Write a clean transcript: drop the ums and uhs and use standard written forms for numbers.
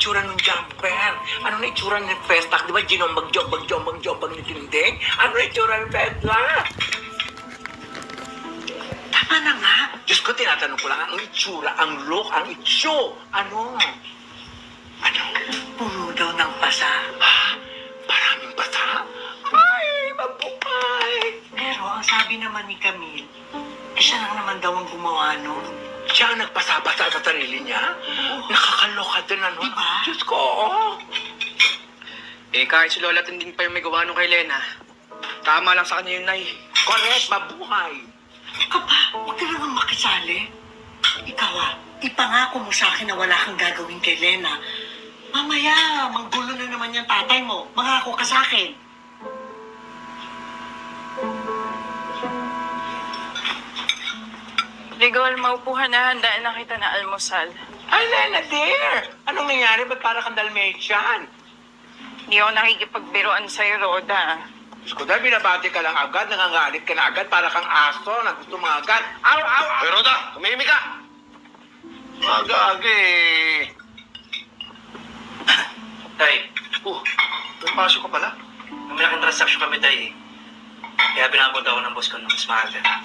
itsura ng jumper? Ano na itsura ng Festac? Di ba jombang yung tinding? Ano na itsura ng Festac? Tama na nga. Diyos ko, tinatanong ko lang ang itsura, ang look, ang itsyo. Ano? Ano? Puro daw ng pasa. Ha? Maraming bata? Ay, mabuhay! Pero ang sabi naman ni Camille, siya lang naman daw ang gumawa nun. Siya ang nagpasabasa sa sarili niya? Nakakaloka din ano? Diba? Diyos ko, oo. Eh, kahit si Lola din pa yung may gawa nung kay Lena, tama lang sa kanya yun, Nay. Correct, mabuhay. Kapa, huwag ka naman makisali. Ikaw ipangako mo sa akin na wala kang gagawin kay Lena. Mamaya, manggulo na naman yung tatay mo. Mangako ka sa akin. Rigol, maupuhan na, handaan na kita na almusal. Ay, Lena, dear! Anong nangyari? Ba't para kang dalmatian? Hindi ako nakikipagbiroan sa'yo, Roda. Diyos ko, dahil binabati ka lang agad, nangangalit ka na agad, para kang aso na gusto mga agad. Aw, aw, aw! Hoy, Roda! Tumihimik ka! Aga-aga eh. Tay, May pasok ka pala. may malaking transaction kami, Tay. Kaya pinabot ako ng boss ko ng mas maaga.